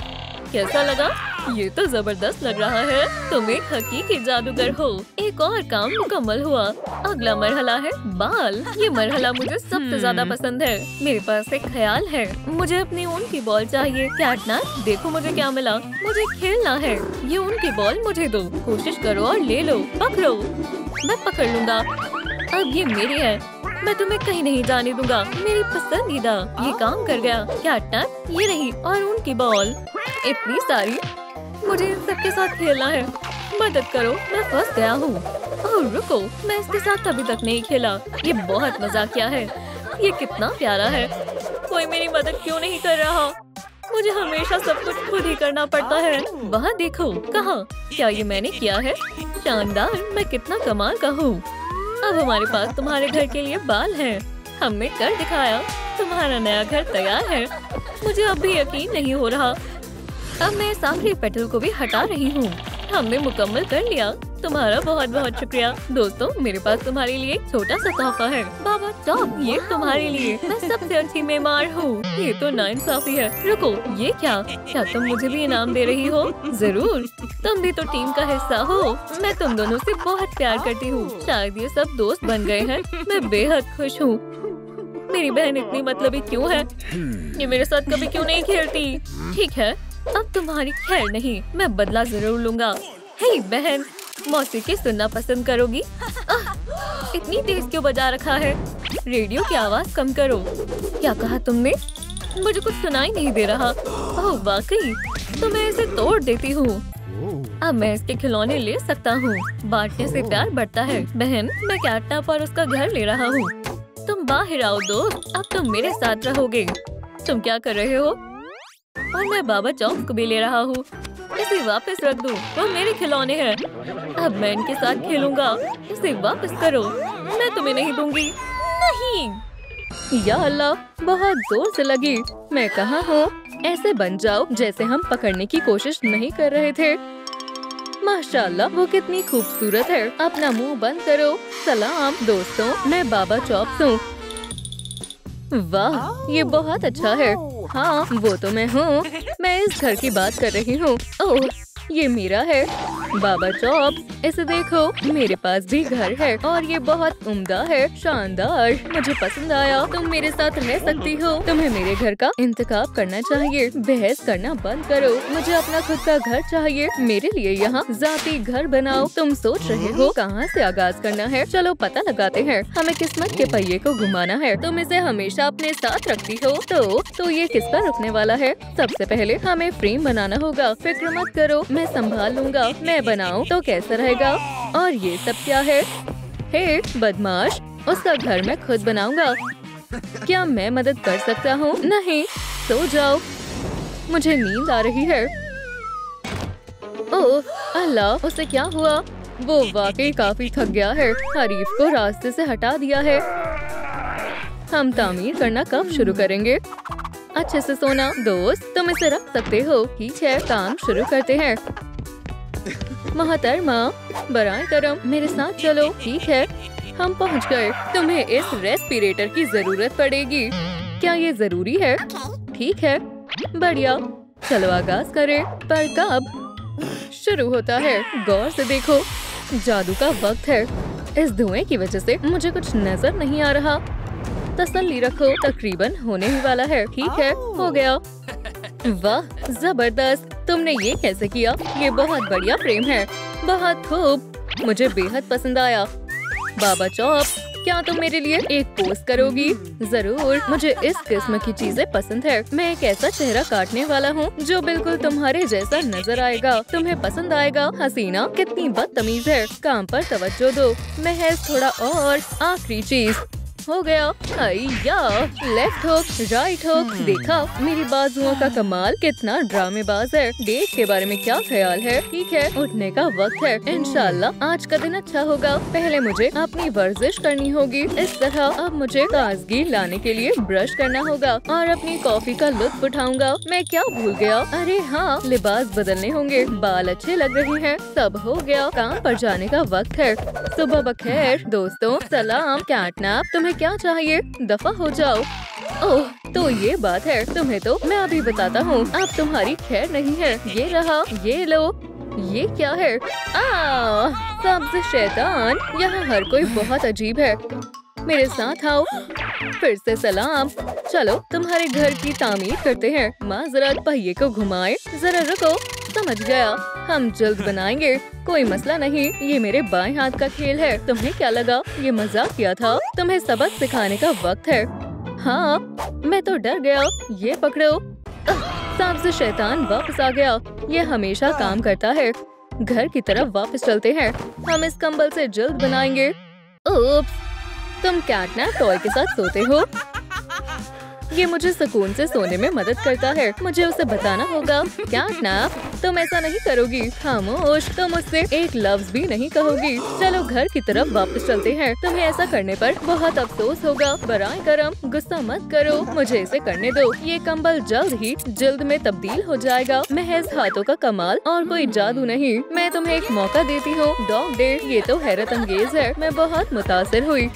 कैसा लगा? ये तो जबरदस्त लग रहा है। तुम एक हकीकी जादूगर हो। एक और काम मुकम्मल हुआ। अगला मरहला है बाल। ये मरहला मुझे सबसे ज्यादा पसंद है। मेरे पास एक ख्याल है। मुझे अपनी ऊन की बॉल चाहिए। कैटनट, देखो मुझे क्या मिला। मुझे खेलना है। ये ऊन की बॉल मुझे दो। कोशिश करो और ले लो। पकड़ो। मैं पकड़ लूंगा। अब ये मेरी है। मैं तुम्हें कहीं नहीं जाने दूंगा। मेरी पसंदीदा। ये काम कर गया। कैटनट, ये रही और ऊन की बॉल। इतनी सारी। मुझे इन सबके साथ खेलना है। मदद करो, मैं फंस गया हूँ। ओह रुको, मैं इसके साथ अभी तक नहीं खेला। ये बहुत मजाकिया है। ये कितना प्यारा है। कोई मेरी मदद क्यों नहीं कर रहा? मुझे हमेशा सब कुछ खुद ही करना पड़ता है। वहाँ देखो। कहाँ? क्या ये मैंने किया है? शानदार, मैं कितना कमाल का हूँ। अब हमारे पास तुम्हारे घर के लिए बाल हैं। हमने कर दिखाया। तुम्हारा नया घर तैयार है। मुझे अब भी यकीन नहीं हो रहा। अब मैं इस आखिरी पेटल को भी हटा रही हूँ। हमने मुकम्मल कर लिया। तुम्हारा बहुत बहुत शुक्रिया। दोस्तों, मेरे पास तुम्हारे लिए एक छोटा सा तोहफा है। बाबा टॉप, ये तुम्हारे लिए। मैं सबसे अच्छी मेहमान हूँ। ये तो नाइंसाफी है। रुको, ये क्या तुम मुझे भी इनाम दे रही हो? जरूर, तुम भी तो टीम का हिस्सा हो। मैं तुम दोनों से बहुत प्यार करती हूँ। शायद ये सब दोस्त बन गए हैं। मैं बेहद खुश हूँ। मेरी बहन इतनी मतलबी क्यों है? ये मेरे साथ कभी क्यों नहीं खेलती? ठीक है, अब तुम्हारी खैर नहीं, मैं बदला जरूर लूंगा। हे बहन, मौसीकी सुनना पसंद करोगी? इतनी तेज क्यों बजा रखा है? रेडियो की आवाज कम करो। क्या कहा तुमने? मुझे कुछ सुनाई नहीं दे रहा। ओह वाकई, तो मैं इसे तोड़ देती हूँ। अब मैं इसके खिलौने ले सकता हूँ। बांटने से प्यार बढ़ता है। बहन, मैं कैटनैप और उसका घर ले रहा हूँ। तुम बाहर आओ दोस्त, अब तुम मेरे साथ रहोगे। तुम क्या कर रहे हो? और मैं बाबा चौक को भी ले रहा हूँ। इसे वापस रख दो, वो मेरे खिलौने हैं। अब मैं इनके साथ खेलूंगा। इसे वापस करो, मैं तुम्हें नहीं दूंगी। नहीं। या अल्लाह, बहुत जोर से लगी। मैं कहाँ हूँ? ऐसे बन जाओ जैसे हम पकड़ने की कोशिश नहीं कर रहे थे। माशाल्लाह, वो कितनी खूबसूरत है। अपना मुंह बंद करो। सलाम दोस्तों, मैं बाबा चॉप्स हूँ। वाह, ये बहुत अच्छा है। हाँ, वो तो मैं हूँ। मैं इस घर की बात कर रही हूँ। ओह, ये मेरा है। बाबा चॉप्स, इसे देखो, मेरे पास भी घर है और ये बहुत उम्दा है, शानदार। मुझे पसंद आया। तुम मेरे साथ रह सकती हो। तुम्हें मेरे घर का इंतखाब करना चाहिए। बहस करना बंद करो। मुझे अपना खुद का घर चाहिए। मेरे लिए यहाँ जाती घर बनाओ। तुम सोच रहे हो कहाँ से आगाज करना है? चलो पता लगाते हैं। हमें किस्मत के पहिए को घुमाना है। तुम इसे हमेशा अपने साथ रखती हो तो ये किस पर रुकने वाला है? सबसे पहले हमें फ्रेम बनाना होगा। फिक्र मत करो, मैं संभाल लूंगा। मैं बनाऊं तो कैसा रहेगा? और ये सब क्या है? हे बदमाश, उसका घर मैं खुद बनाऊंगा। क्या मैं मदद कर सकता हूँ? नहीं, सो जाओ, मुझे नींद आ रही है। ओह अल्लाह, उसे क्या हुआ? वो वाकई काफी थक गया है। हरीफ को रास्ते से हटा दिया है। हम तामीर करना कब शुरू करेंगे? अच्छे से सोना दोस्त, तुम इसे रख सकते हो। ठीक है, काम शुरू करते हैं। मोहतरमा, बराए करम, मेरे साथ चलो। ठीक है, हम पहुंच गए। तुम्हें इस रेस्पिरेटर की जरूरत पड़ेगी। क्या ये जरूरी है? ठीक है, बढ़िया। चलो आगाज करें। पर कब शुरू होता है? गौर से देखो, जादू का वक्त है। इस धुएं की वजह से मुझे कुछ नजर नहीं आ रहा। तसल्ली रखो, तकरीबन होने ही वाला है। ठीक है, हो गया। वाह जबरदस्त, तुमने ये कैसे किया? ये बहुत बढ़िया फ्रेम है। बहुत खूब, मुझे बेहद पसंद आया। बाबा चॉप, क्या तुम मेरे लिए एक पोस्ट करोगी? जरूर, मुझे इस किस्म की चीजें पसंद है। मैं एक ऐसा चेहरा काटने वाला हूँ जो बिल्कुल तुम्हारे जैसा नजर आएगा। तुम्हें पसंद आएगा। हसीना कितनी बदतमीज है। काम पर तवज्जो दो। महज थोड़ा और। आखिरी चीज हो गया। अय्या, लेफ्ट हुक, राइट हुक। देखा मेरी बाजुओं का कमाल? कितना ड्रामेबाज है। डेट के बारे में क्या ख्याल है? ठीक है, उठने का वक्त है। इंशाल्लाह आज का दिन अच्छा होगा। पहले मुझे अपनी वर्जिश करनी होगी। इस तरह अब मुझे ताजगी लाने के लिए ब्रश करना होगा और अपनी कॉफी का लुत्फ उठाऊंगा। मैं क्या भूल गया? अरे हाँ, लिबास बदलने होंगे। बाल अच्छे लग रहे हैं। सब हो गया। काम पर जाने का वक्त है। सुबह बखैर दोस्तों। सलाम कैटनैप, तुम्हें क्या चाहिए? दफा हो जाओ। ओह, तो ये बात है। तुम्हें तो मैं अभी बताता हूँ। अब तुम्हारी खैर नहीं है। ये रहा, ये लो। ये क्या है? सब्ज़ शैतान, यहाँ हर कोई बहुत अजीब है। मेरे साथ आओ। फिर से सलाम। चलो तुम्हारे घर की तामीर करते हैं। माजरत, पहिए को घुमाए। जरा रुको, समझ गया। हम जल्द बनाएंगे, कोई मसला नहीं। ये मेरे बाएं हाथ का खेल है। तुम्हें क्या लगा ये मजाक किया था? तुम्हें सबक सिखाने का वक्त है। हाँ, मैं तो डर गया। ये पकड़ो। सांप से शैतान वापस आ गया। ये हमेशा काम करता है। घर की तरफ वापस चलते हैं। हम इस कंबल से जल्द बनाएंगे। उप्स, तुम कैटनैप टॉय के साथ सोते हो? ये मुझे सुकून से सोने में मदद करता है। मुझे उसे बताना होगा। कैटनैप, तुम ऐसा नहीं करोगी। खामोश, तुम उससे एक लफ्ज भी नहीं कहोगी। चलो घर की तरफ वापस चलते हैं। तुम्हें ऐसा करने पर बहुत अफसोस होगा। बराए करम, गुस्सा मत करो। मुझे इसे करने दो। ये कंबल जल्द ही जल्द में तब्दील हो जाएगा। महज हाथों का कमाल और कोई जादू नहीं। मैं तुम्हें एक मौका देती हूँ। डॉग डे, ये तो हैरत अंगेज है। मैं बहुत मुतासिर हुई।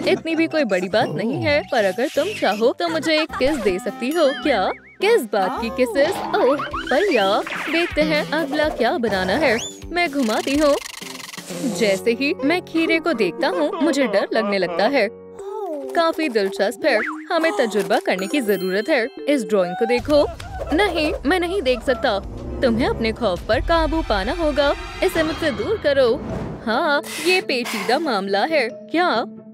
इतनी भी कोई बड़ी बात नहीं है, पर अगर तुम चाहो तो मुझे एक किस दे सकती हो। क्या? किस बात की किसेस? ओह भैया, देखते हैं अगला क्या बनाना है। मैं घुमाती हूँ। जैसे ही मैं खीरे को देखता हूँ मुझे डर लगने लगता है। काफी दिलचस्प है। हमें तजुर्बा करने की जरूरत है। इस ड्राइंग को देखो। नहीं, मैं नहीं देख सकता। तुम्हें अपने खौफ पर काबू पाना होगा। इसे मुझसे दूर करो। हाँ, ये पेचीदा मामला है। क्या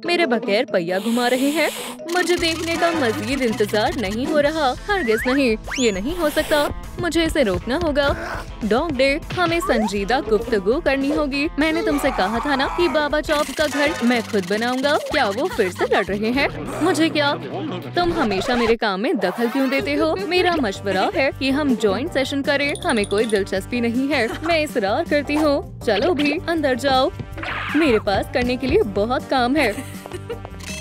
मेरे बगैर पहिया घुमा रहे हैं? मुझे देखने का मजीद इंतजार नहीं हो रहा। हरगिज़ नहीं, ये नहीं हो सकता। मुझे इसे रोकना होगा। डॉग डे, हमें संजीदा गुफ्तगू करनी होगी। मैंने तुमसे कहा था ना कि बाबा चॉप्स का घर मैं खुद बनाऊंगा। क्या वो फिर से लड़ रहे हैं? मुझे क्या? तुम हमेशा मेरे काम में दखल क्यों देते हो? मेरा मशवरा है कि हम जॉइंट सेशन करें। हमें कोई दिलचस्पी नहीं है। मैं इसरार करती हूँ। चलो भी अंदर जाओ। मेरे पास करने के लिए बहुत काम है।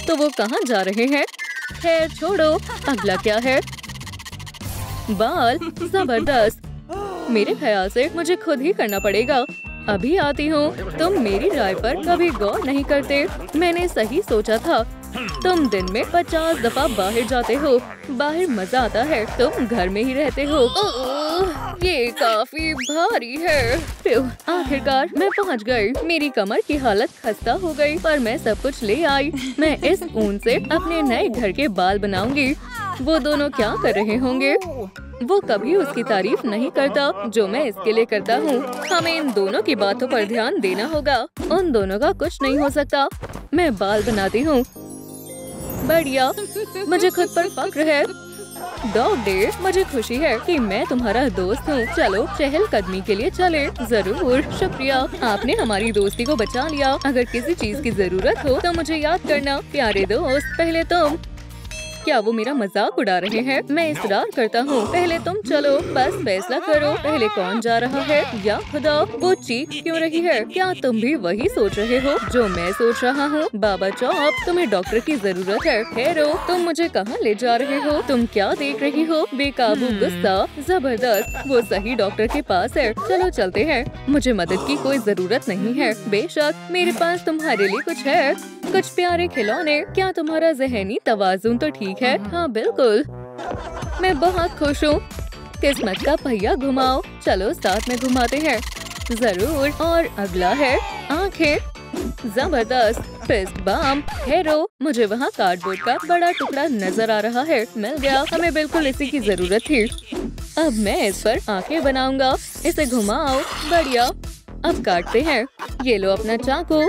तो वो कहाँ जा रहे हैं? खैर छोड़ो। अगला क्या है? बाल जबरदस्त। मेरे ख्याल से मुझे खुद ही करना पड़ेगा। अभी आती हूँ। तुम मेरी राय पर कभी गौर नहीं करते। मैंने सही सोचा था। तुम दिन में 50 दफा बाहर जाते हो। बाहर मजा आता है। तुम घर में ही रहते हो। ये काफी भारी है। आखिरकार मैं पहुंच गई। मेरी कमर की हालत खस्ता हो गई, पर मैं सब कुछ ले आई। मैं इस ऊन से अपने नए घर के बाल बनाऊंगी। वो दोनों क्या कर रहे होंगे? वो कभी उसकी तारीफ नहीं करता जो मैं इसके लिए करता हूँ। हमें इन दोनों की बातों पर ध्यान देना होगा। उन दोनों का कुछ नहीं हो सकता। मैं बाल बनाती हूँ। बढ़िया, मुझे खुद पर फक्र है। डॉग डे, मुझे खुशी है कि मैं तुम्हारा दोस्त हूँ। चलो चहलकदमी के लिए चले। जरूर, शुक्रिया। आपने हमारी दोस्ती को बचा लिया। अगर किसी चीज की जरूरत हो तो मुझे याद करना। प्यारे दोस्त, पहले तुम। क्या वो मेरा मजाक उड़ा रहे हैं? मैं इसरार करता हूँ। पहले तुम चलो, बस फैसला करो। पहले कौन जा रहा है? या खुदा, वो चीख क्यों रही है? क्या तुम भी वही सोच रहे हो जो मैं सोच रहा हूँ? बाबा चॉप, तुम्हें डॉक्टर की जरूरत है। ठहरो, तुम मुझे कहाँ ले जा रहे हो? तुम क्या देख रही हो? बेकाबू गुस्सा। जबरदस्त, वो सही डॉक्टर के पास है। चलो चलते हैं। मुझे मदद की कोई जरूरत नहीं है। बेशक, मेरे पास तुम्हारे लिए कुछ है। कुछ प्यारे खिलौने। क्या तुम्हारा ज़हनी तवाज़ुन तो ठीक है? हाँ बिल्कुल, मैं बहुत खुश हूँ। किस्मत का पहिया घुमाओ। चलो साथ में घुमाते हैं। जरूर। और अगला है आंखें। जबरदस्त। फिस्ट बम। हेरो, मुझे वहाँ कार्डबोर्ड का बड़ा टुकड़ा नजर आ रहा है। मिल गया। हमें बिल्कुल इसी की जरूरत थी। अब मैं इस पर आंखें बनाऊंगा। इसे घुमाओ। बढ़िया। अब काटते हैं। ये लो अपना चाकू।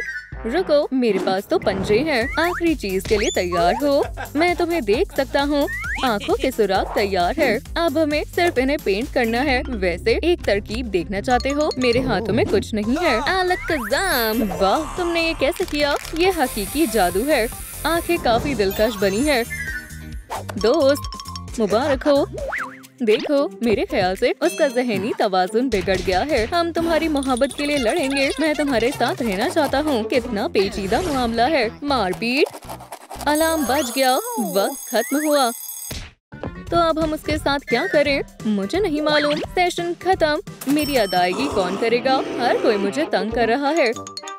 रुको, मेरे पास तो पंजे हैं। आखिरी चीज के लिए तैयार हो? मैं तुम्हें देख सकता हूँ। आंखों के सुराख तैयार है। अब हमें सिर्फ इन्हें पेंट करना है। वैसे एक तरकीब देखना चाहते हो? मेरे हाथों में कुछ नहीं है। अलकज़ाम, वाह, तुमने ये कैसे किया? ये हकीकी जादू है। आंखें काफी दिलकश बनी है। दोस्त, मुबारक हो। देखो, मेरे ख्याल से उसका ज़हनी तवाज़ुन बिगड़ गया है। हम तुम्हारी मोहब्बत के लिए लड़ेंगे। मैं तुम्हारे साथ रहना चाहता हूँ। कितना पेचीदा मामला है। मारपीट। अलार्म बज गया। वक्त खत्म हुआ। तो अब हम उसके साथ क्या करें? मुझे नहीं मालूम। सेशन खत्म। मेरी अदायगी कौन करेगा? हर कोई मुझे तंग कर रहा है।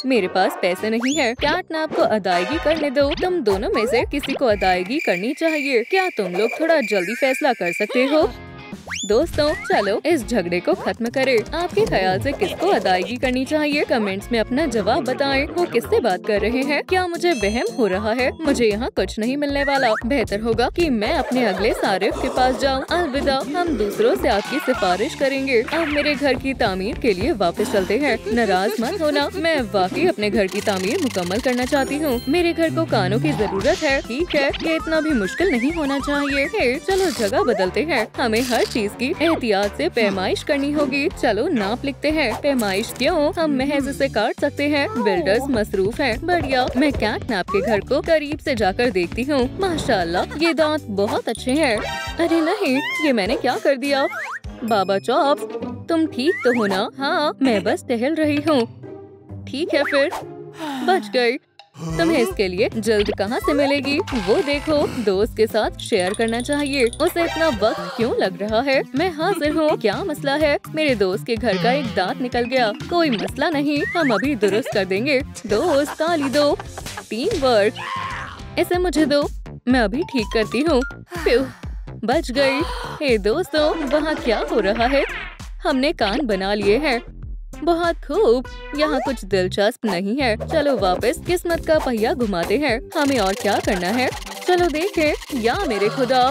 मेरे पास पैसे नहीं है। कैटनैप को अदायगी करने दो। तुम दोनों में से किसी को अदायगी करनी चाहिए। क्या तुम लोग थोड़ा जल्दी फैसला कर सकते हो? दोस्तों, चलो इस झगड़े को खत्म करें। आपके ख्याल से किसको अदायगी करनी चाहिए? कमेंट्स में अपना जवाब बताएं। वो किससे बात कर रहे हैं? क्या मुझे वहम हो रहा है? मुझे यहाँ कुछ नहीं मिलने वाला। बेहतर होगा कि मैं अपने अगले सारिफ के पास जाऊँ। अलविदा। हम दूसरों से आपकी सिफारिश करेंगे। अब मेरे घर की तामीर के लिए वापस चलते हैं। नाराज मत होना, मैं वाकई अपने घर की तामीर मुकम्मल करना चाहती हूँ। मेरे घर को कानों की जरूरत है। ठीक है, ये इतना भी मुश्किल नहीं होना चाहिए। चलो जगह बदलते हैं। हमें हर चीज की एहतियात से पैमाइश करनी होगी। चलो नाप लिखते हैं। पैमाइश क्यों? हम महज इसे काट सकते हैं। बिल्डर्स मसरूफ हैं। बढ़िया। मैं कैटनैप के घर को करीब से जाकर देखती हूँ। माशाल्लाह, ये दांत बहुत अच्छे हैं। अरे नहीं, ये मैंने क्या कर दिया? बाबा चॉप, तुम ठीक तो हो ना? हाँ, मैं बस टहल रही हूँ। ठीक है फिर। बच गई। तुम्हें इसके लिए जल्द कहाँ से मिलेगी? वो देखो, दोस्त के साथ शेयर करना चाहिए। उसे इतना वक्त क्यों लग रहा है? मैं हाजिर हूँ। क्या मसला है? मेरे दोस्त के घर का एक दांत निकल गया। कोई मसला नहीं, हम अभी दुरुस्त कर देंगे। दोस्त, ताली दो। Team work. इसे मुझे दो, मैं अभी ठीक करती हूँ। बच गई। हे दोस्तों, वहाँ क्या हो रहा है? हमने कान बना लिए हैं। बहुत खूब। यहाँ कुछ दिलचस्प नहीं है। चलो वापस किस्मत का पहिया घुमाते हैं। हमें और क्या करना है? चलो देखें। या मेरे खुदा,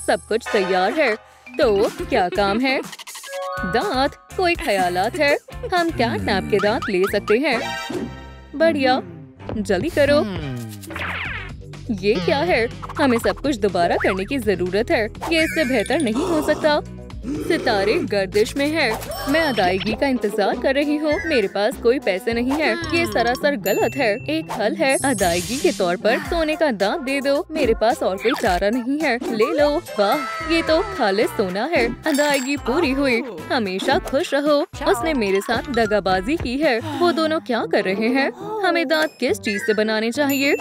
सब कुछ तैयार है। तो क्या काम है? दांत। कोई ख्यालात है? हम कैटनैप के दांत ले सकते हैं। बढ़िया, जल्दी करो। ये क्या है? हमें सब कुछ दोबारा करने की जरूरत है। ये इससे बेहतर नहीं हो सकता। सितारे गर्दिश में है। मैं अदायगी का इंतजार कर रही हूँ। मेरे पास कोई पैसे नहीं है। ये सरासर गलत है। एक हल है, अदायगी के तौर पर सोने का दांत दे दो। मेरे पास और कोई चारा नहीं है। ले लो। वाह, ये तो खालिस सोना है। अदायगी पूरी हुई। हमेशा खुश रहो। उसने मेरे साथ दगाबाजी की है। वो दोनों क्या कर रहे हैं? हमें दांत किस चीज से बनाने चाहिए?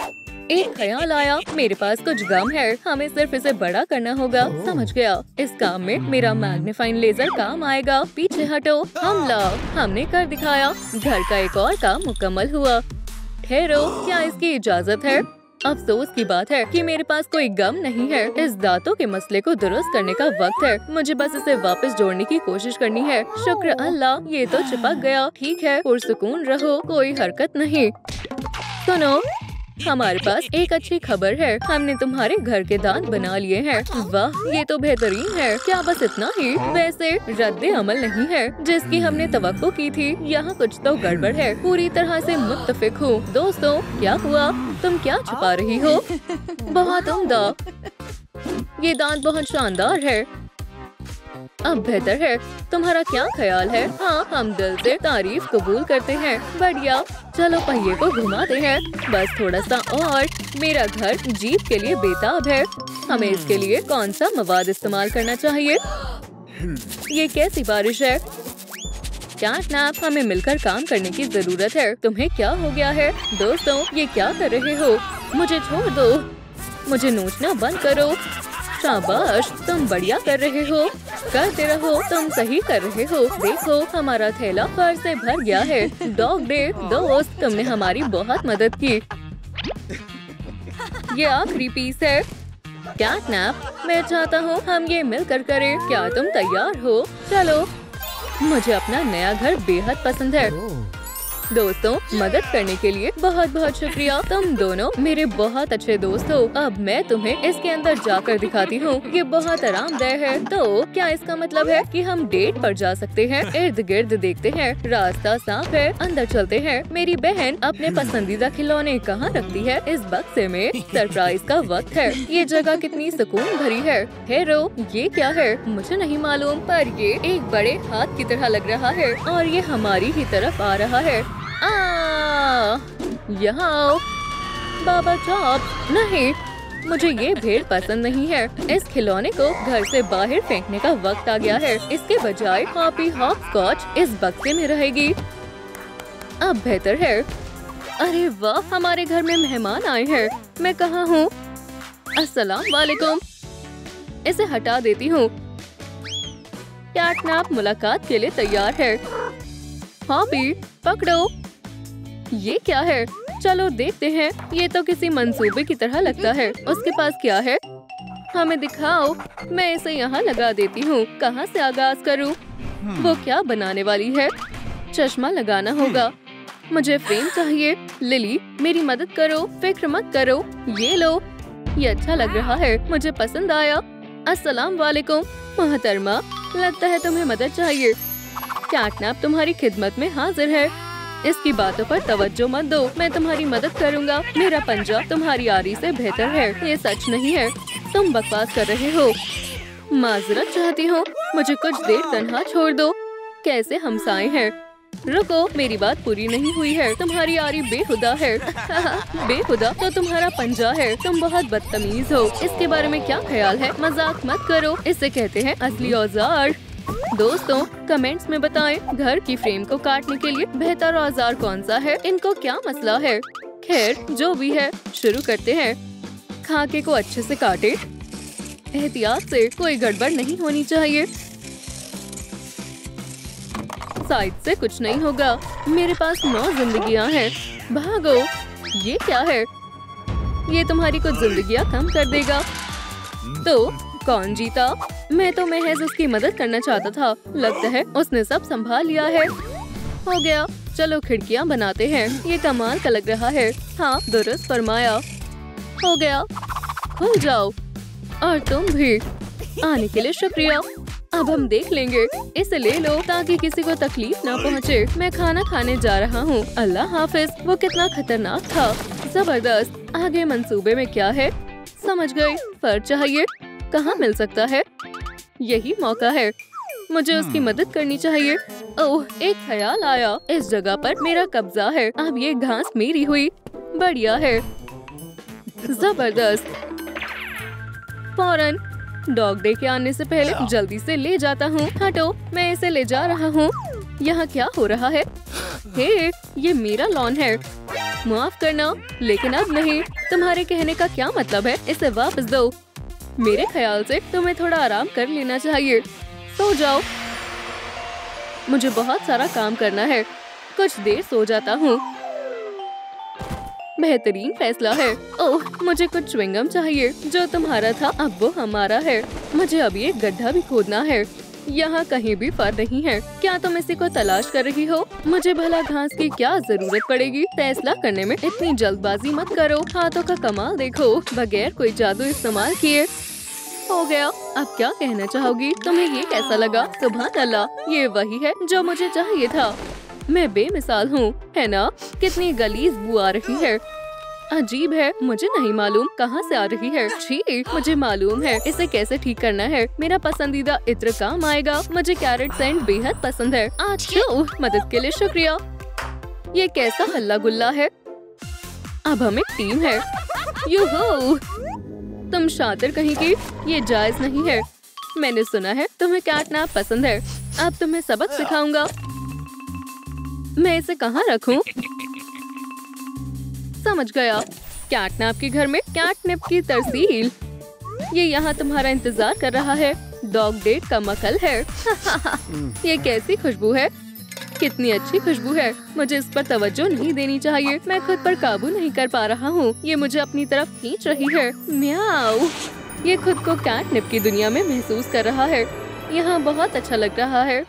एक ख्याल आया। मेरे पास कुछ गम है। हमें सिर्फ इसे बड़ा करना होगा। समझ गया। इस काम में मेरा मैग्नीफाइंग लेजर काम आएगा। पीछे हटो। हमला। हमने कर दिखाया। घर का एक और काम मुकम्मल हुआ। ठहरो, क्या इसकी इजाजत है? अफसोस की बात है कि मेरे पास कोई गम नहीं है। इस दांतों के मसले को दुरुस्त करने का वक्त है। मुझे बस इसे वापस जोड़ने की कोशिश करनी है। शुक्र अल्लाह, ये तो चिपक गया। ठीक है, पुरसुकून रहो। कोई हरकत नहीं। सुनो, हमारे पास एक अच्छी खबर है। हमने तुम्हारे घर के दांत बना लिए हैं। वाह, ये तो बेहतरीन है। क्या बस इतना ही? वैसे रद्दे अमल नहीं है जिसकी हमने तवक्को की थी। यहाँ कुछ तो गड़बड़ है। पूरी तरह से मुत्तफिक हूँ। दोस्तों, क्या हुआ? तुम क्या छुपा रही हो? बहुत उम्दा। ये दांत बहुत शानदार है। अब बेहतर है। तुम्हारा क्या ख्याल है? हाँ, हम दिल से तारीफ कबूल करते हैं। बढ़िया, चलो पहिए को घुमाते हैं। बस थोड़ा सा और। मेरा घर जीप के लिए बेताब है। हमें इसके लिए कौन सा मवाद इस्तेमाल करना चाहिए? ये कैसी बारिश है? कैटनैप, हमें मिलकर काम करने की जरूरत है। तुम्हें क्या हो गया है? दोस्तों, ये क्या कर रहे हो? मुझे छोड़ दो। मुझे नोचना बंद करो। शाबाश, तुम बढ़िया कर रहे हो। करते रहो, तुम सही कर रहे हो। देखो, हमारा थैला फर से भर गया है। Dog day. दोस्त, तुमने हमारी बहुत मदद की। ये आखिरी पीस है। कैटनैप, मैं चाहता हूँ हम ये मिलकर करें। क्या तुम तैयार हो? चलो। मुझे अपना नया घर बेहद पसंद है। दोस्तों, मदद करने के लिए बहुत बहुत शुक्रिया। तुम दोनों मेरे बहुत अच्छे दोस्त हो। अब मैं तुम्हें इसके अंदर जाकर दिखाती हूँ। ये बहुत आरामदेह है। तो क्या इसका मतलब है कि हम डेट पर जा सकते हैं? इर्द गिर्द देखते हैं। रास्ता साफ है। अंदर चलते हैं। मेरी बहन अपने पसंदीदा खिलौने कहाँ रखती है? इस बक्से में। सरप्राइज का वक्त है। ये जगह कितनी सुकून भरी है। हेरो, ये क्या है? मुझे नहीं मालूम, पर ये एक बड़े हाथ की तरह लग रहा है और ये हमारी ही तरफ आ रहा है। यहाँ आओ। बाबा चॉप, नहीं, मुझे ये भेड़ पसंद नहीं है। इस खिलौने को घर से बाहर फेंकने का वक्त आ गया है। इसके बजाय हॉपी हॉपस्कॉच इस बक्से में रहेगी। अब बेहतर है। अरे वाह, हमारे घर में मेहमान आए हैं। मैं कहाँ हूँ? अस्सलाम वालेकुम। इसे हटा देती हूँ। कैटनैप मुलाकात के लिए तैयार है। हॉपी, पकड़ो। ये क्या है? चलो देखते हैं। ये तो किसी मंसूबे की तरह लगता है। उसके पास क्या है? हमें दिखाओ। मैं इसे यहाँ लगा देती हूँ। कहाँ से आगाज करूँ? वो क्या बनाने वाली है? चश्मा लगाना होगा। मुझे फ्रेम चाहिए। लिली, मेरी मदद करो। फिक्र मत करो। ये लो। ये अच्छा लग रहा है। मुझे पसंद आया। अस्सलाम वालेकुम। मोहतरमा, लगता है तुम्हें मदद चाहिए। कैटनैप तुम्हारी खिदमत में हाजिर है। इसकी बातों पर तवज्जो मत दो। मैं तुम्हारी मदद करूंगा। मेरा पंजा तुम्हारी आरी से बेहतर है। ये सच नहीं है। तुम बकवास कर रहे हो। माजरत चाहती हूँ। मुझे कुछ देर तन्हा छोड़ दो। कैसे हमसाए हैं। रुको, मेरी बात पूरी नहीं हुई है। तुम्हारी आरी बेहुदा है। बेहुदा तो तुम्हारा पंजा है। तुम बहुत बदतमीज हो। इसके बारे में क्या ख्याल है? मजाक मत करो। इसे कहते हैं असली औजार। दोस्तों, कमेंट्स में बताएं घर की फ्रेम को काटने के लिए बेहतर औजार कौन सा है? इनको क्या मसला है? खैर, जो भी है, शुरू करते हैं। खाके को अच्छे से काटे। एहतियात से, कोई गड़बड़ नहीं होनी चाहिए। साइड से कुछ नहीं होगा। मेरे पास 9 जिंदगियां हैं। भागो। ये क्या है? ये तुम्हारी कुछ जिंदगियां कम कर देगा। तो कौन जीता? मैं तो महज उसकी मदद करना चाहता था। लगता है उसने सब संभाल लिया है। हो गया, चलो खिड़कियाँ बनाते हैं। ये कमाल का लग रहा है। हाँ, दुरुस्त फरमाया। हो गया, खुल जाओ। और तुम भी। आने के लिए शुक्रिया। अब हम देख लेंगे। इसे ले लो ताकि किसी को तकलीफ ना पहुँचे। मैं खाना खाने जा रहा हूँ। अल्लाह हाफिज। वो कितना खतरनाक था। जबरदस्त। आगे मंसूबे में क्या है? समझ गई। फर चाहिए। कहाँ मिल सकता है? यही मौका है। मुझे उसकी मदद करनी चाहिए। ओह, एक ख्याल आया। इस जगह पर मेरा कब्जा है। अब ये घास मेरी हुई। बढ़िया है। जबरदस्त। फौरन डॉग डे के आने से पहले जल्दी से ले जाता हूँ। हटो, मैं इसे ले जा रहा हूँ। यहाँ क्या हो रहा है? हे, ये मेरा लॉन है। माफ करना, लेकिन अब नहीं। तुम्हारे कहने का क्या मतलब है? इसे वापस दो। मेरे ख्याल से तुम्हें थोड़ा आराम कर लेना चाहिए। सो जाओ। मुझे बहुत सारा काम करना है। कुछ देर सो जाता हूँ। बेहतरीन फैसला है। ओह, मुझे कुछ च्युइंगम चाहिए। जो तुम्हारा था अब वो हमारा है। मुझे अभी एक गड्ढा भी खोदना है। यहाँ कहीं भी फर नहीं है। क्या तुम इसी को तलाश कर रही हो? मुझे भला घास की क्या जरूरत पड़ेगी? फैसला करने में इतनी जल्दबाजी मत करो। हाथों का कमाल देखो, बगैर कोई जादू इस्तेमाल किए। हो गया। अब क्या कहना चाहोगी? तुम्हें ये कैसा लगा? सुभान अल्लाह, ये वही है जो मुझे चाहिए था। मैं बेमिसाल हूँ, है ना? कितनी गलीज बू आ रही है। अजीब है, मुझे नहीं मालूम कहाँ से आ रही है। छी, मुझे मालूम है इसे कैसे ठीक करना है। मेरा पसंदीदा इत्र काम आएगा। मुझे कैरेट सेंट बेहद पसंद है। अच्छा, मदद के लिए शुक्रिया। ये कैसा हल्ला गुल्ला है? अब हम एक टीम है। यूहू, तुम शातिर कहीं की। ये जायज नहीं है। मैंने सुना है तुम्हें कैटनैप पसंद है। अब तुम्हें सबक सिखाऊंगा। मैं इसे कहाँ रखूं? समझ गया। कैटनैप के घर में कैटनिप की तरसील। ये यहाँ तुम्हारा इंतजार कर रहा है। डॉग डेट का मकल है। ये कैसी खुशबू है? कितनी अच्छी खुशबू है। मुझे इस पर तवज्जो नहीं देनी चाहिए। मैं खुद पर काबू नहीं कर पा रहा हूँ। ये मुझे अपनी तरफ खींच रही है। म्याऊ। ये खुद को कैटनिप की दुनिया में महसूस कर रहा है। यहाँ बहुत अच्छा लग रहा है।